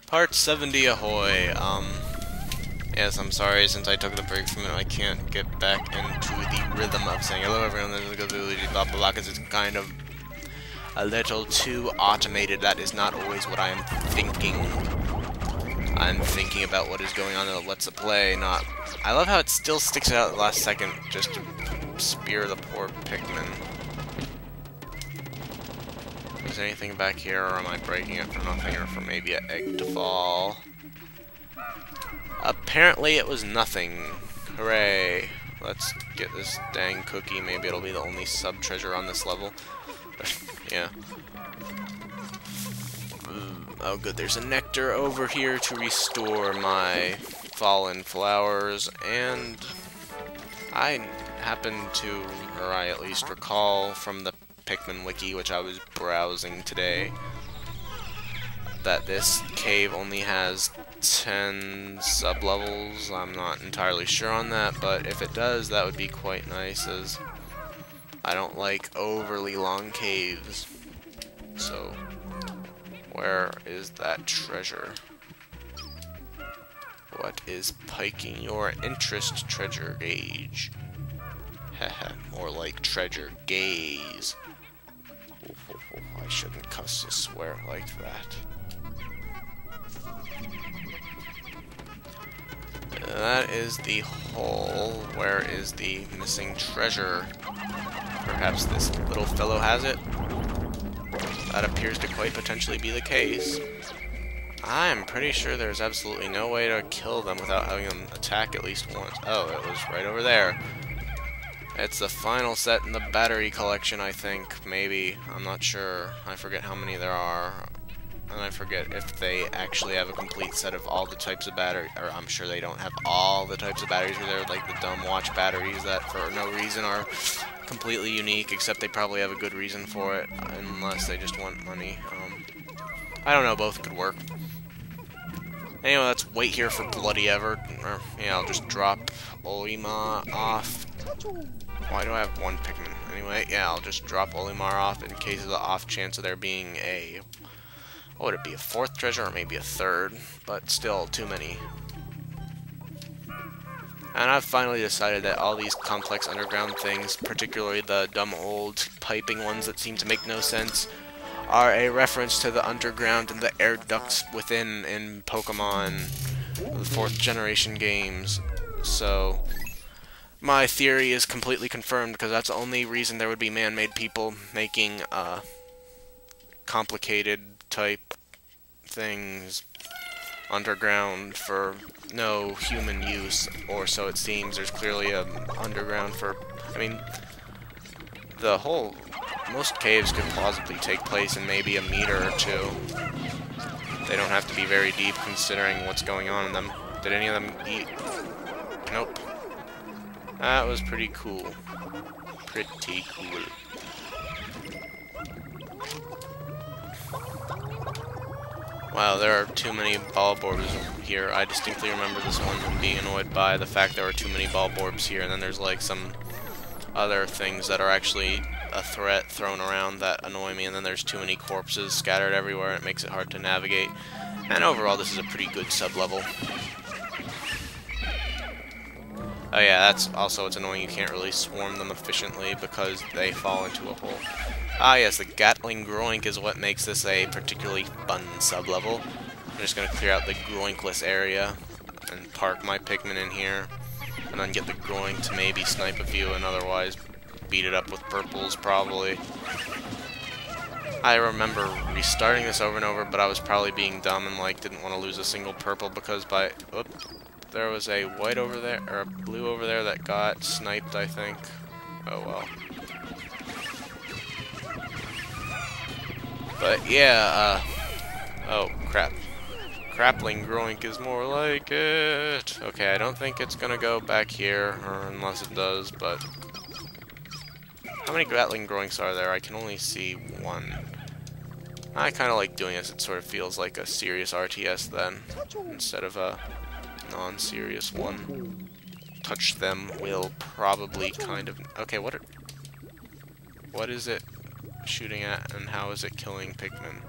Part 70 ahoy. Yes, I'm sorry, since I took the break from it, I can't get back into the rhythm of saying hello everyone, this is Gatling, blah blah blah, because it's kind of a little too automated. That is not always what I am thinking. I'm thinking about what is going on in the Let's Play, not... I love how it still sticks out at the last second just to spear the poor Pikmin. Is there anything back here, or am I breaking it for nothing, or for maybe an egg to fall? Apparently it was nothing. Hooray. Let's get this dang cookie. Maybe it'll be the only sub-treasure on this level. Yeah. Oh good, there's a nectar over here to restore my fallen flowers, and I happen to, or I at least recall from the Pikmin wiki, which I was browsing today, that this cave only has 10 sub-levels. I'm not entirely sure on that, but if it does, that would be quite nice, as I don't like overly long caves. So, where is that treasure? What is piquing your interest, treasure gauge? Haha, more like treasure gaze. I shouldn't cuss or swear like that. That is the hole. Where is the missing treasure? Perhaps this little fellow has it? That appears to quite potentially be the case. I'm pretty sure there's absolutely no way to kill them without having them attack at least once. Oh, it was right over there. It's the final set in the battery collection, I think. Maybe. I'm not sure. I forget how many there are. And I forget if they actually have a complete set of all the types of batteries. Or I'm sure they don't have all the types of batteries. They're like the dumb watch batteries that for no reason are completely unique, except they probably have a good reason for it, unless they just want money. I don't know, both could work. Anyway, let's wait here for Bloody Ever. Or, yeah, I'll just drop Olimar off. Why do I have one Pikmin? Anyway, yeah, I'll just drop Olimar off in case of the off chance of there being a... What would it be, a fourth treasure or maybe a third? But still, too many. And I've finally decided that all these complex underground things, particularly the dumb old piping ones that seem to make no sense, are a reference to the underground and the air ducts within in Pokemon, the 4th generation games. So, my theory is completely confirmed, because that's the only reason there would be man-made people making complicated type things underground for no human use, or so it seems. There's clearly a underground for, I mean, most caves could plausibly take place in maybe a meter or two. They don't have to be very deep considering what's going on in them. Did any of them eat? Nope. That was pretty cool. Pretty cool. Wow, there are too many Bulborbs here. I distinctly remember this one being annoyed by the fact there were too many Bulborbs here, and then there's like some other things that are actually a threat thrown around that annoy me, and then there's too many corpses scattered everywhere, and it makes it hard to navigate. And overall, this is a pretty good sub-level. Oh yeah, that's also, it's annoying you can't really swarm them efficiently because they fall into a hole. Ah yes, the Gatling Groink is what makes this a particularly fun sub-level. I'm just going to clear out the Groinkless area and park my Pikmin in here, and then get the Groink to maybe snipe a few and otherwise beat it up with purples, probably. I remember restarting this over and over, but I was probably being dumb and like didn't want to lose a single purple because there was a white over there, or a blue over there that got sniped, I think. Oh well. But yeah, oh crap. Grappling Groink is more like it. Okay, I don't think it's gonna go back here, or unless it does, but... How many Gatling Groinks are there? I can only see one. I kinda like doing this, it sort of feels like a serious RTS then, instead of a non-serious one. Touch them will probably kind of... Okay, what is it shooting at, and how is it killing Pikmin?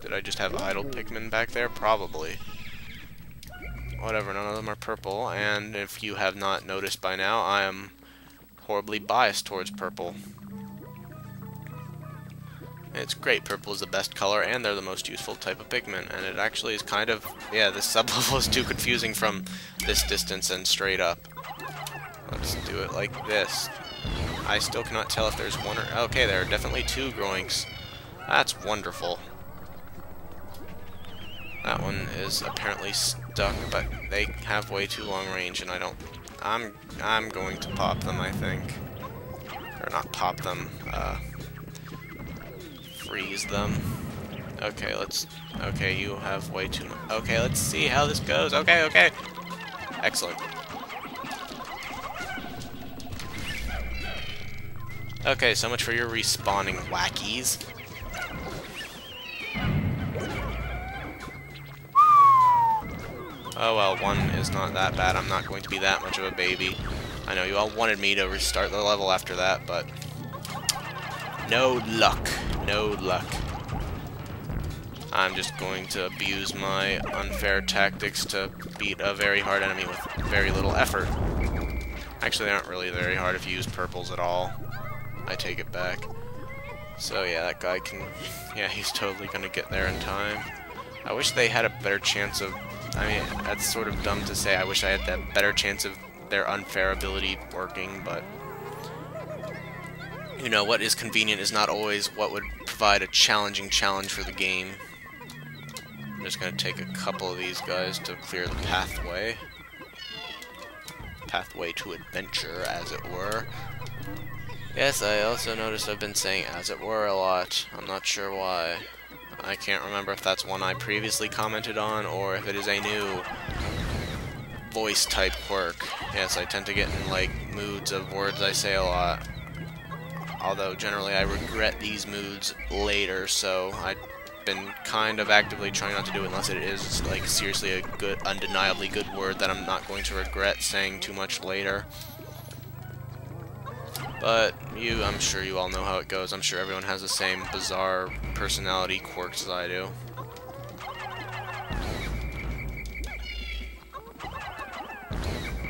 Did I just have idle Pikmin back there? Probably. Whatever, none of them are purple, and if you have not noticed by now, I am horribly biased towards purple. It's great, purple is the best color, and they're the most useful type of Pikmin, and it actually is kind of, yeah, this sub-level is too confusing from this distance and straight up. Let's do it like this. I still cannot tell if there's one or... Okay, there are definitely two Groinks. That's wonderful. That one is apparently stuck, but they have way too long range, and I don't... I'm going to pop them, I think. Or not pop them, freeze them. Okay, let's... Okay, you have way too much... Okay, let's see how this goes. Okay, okay! Excellent. Okay, so much for your respawning, wackies. Oh well, one is not that bad. I'm not going to be that much of a baby. I know you all wanted me to restart the level after that, but... no luck. No luck. I'm just going to abuse my unfair tactics to beat a very hard enemy with very little effort. Actually, they aren't really very hard if you use purples at all. I take it back. So yeah, that guy can... Yeah, he's totally gonna get there in time. I wish they had a better chance of... I mean, that's sort of dumb to say. I wish I had that better chance of their unfair ability working, but... You know, what is convenient is not always what would provide a challenging challenge for the game. I'm just gonna take a couple of these guys to clear the pathway. Pathway to adventure, as it were. Yes, I also noticed I've been saying as it were a lot. I'm not sure why. I can't remember if that's one I previously commented on, or if it is a new voice type quirk. Yes, I tend to get in, like, moods of words I say a lot. Although, generally, I regret these moods later, so I've been kind of actively trying not to do it unless it is, like, seriously a good, undeniably good word that I'm not going to regret saying too much later. But I'm sure you all know how it goes. I'm sure everyone has the same bizarre personality quirks as I do.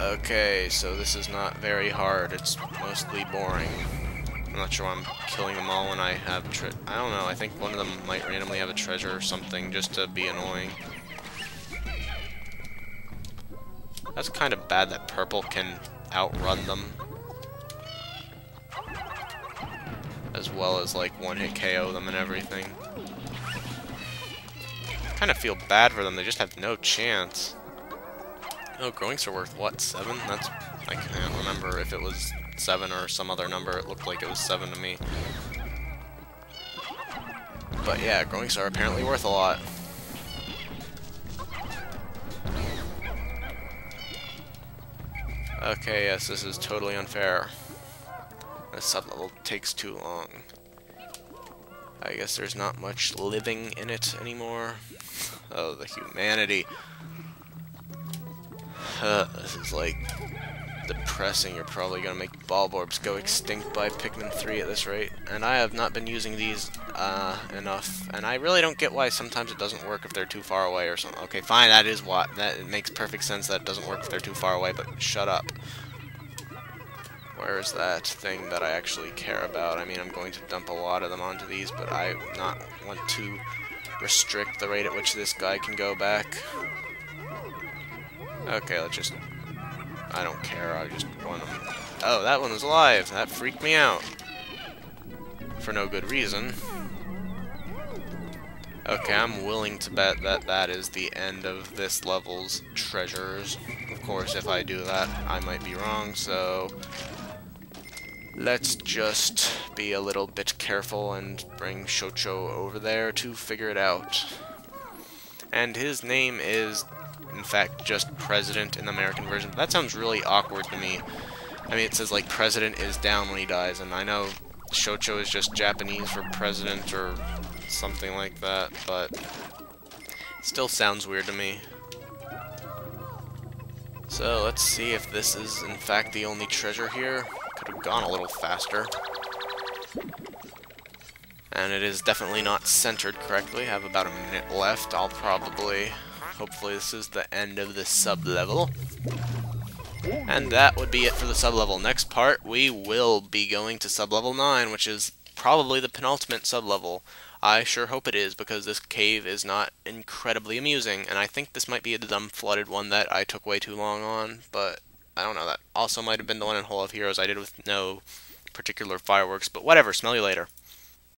Okay, so this is not very hard. It's mostly boring. I'm not sure why I'm killing them all when I have I don't know, I think one of them might randomly have a treasure or something just to be annoying. That's kind of bad that purple can outrun them. As well as, like, one-hit KO them and everything. I kind of feel bad for them, they just have no chance. Oh, Groinks are worth, what, 7? That's... I can't remember if it was 7 or some other number. It looked like it was 7 to me. But yeah, Groinks are apparently worth a lot. Okay, yes, this is totally unfair. This sub-level takes too long. I guess there's not much living in it anymore. Oh, the humanity. This is, like, depressing. You're probably gonna make Bulborbs go extinct by Pikmin 3 at this rate. And I have not been using these enough. And I really don't get why sometimes it doesn't work if they're too far away or something. Okay, fine, that is what. It makes perfect sense that it doesn't work if they're too far away, but shut up. Where is that thing that I actually care about? I mean, I'm going to dump a lot of them onto these, but I not want to restrict the rate at which this guy can go back. Okay, let's just... I don't care, I just want them... Oh, that one was alive! That freaked me out. For no good reason. Okay, I'm willing to bet that that is the end of this level's treasures. Of course, if I do that, I might be wrong, so... Let's just be a little bit careful and bring Shocho over there to figure it out. And his name is, in fact, just President in the American version. That sounds really awkward to me. I mean, it says, like, President is down when he dies, and I know Shocho is just Japanese for President or something like that, but it still sounds weird to me. So, let's see if this is, in fact, the only treasure here. Could have gone a little faster. And it is definitely not centered correctly. I have about a minute left. I'll probably... Hopefully this is the end of this sub-level. And that would be it for the sub-level. Next part, we will be going to sub-level 9, which is probably the penultimate sub-level. I sure hope it is, because this cave is not incredibly amusing, and I think this might be the dumb flooded one that I took way too long on, but I don't know. That also might have been the one in Hole of Heroes I did with no particular fireworks, but whatever. Smell you later.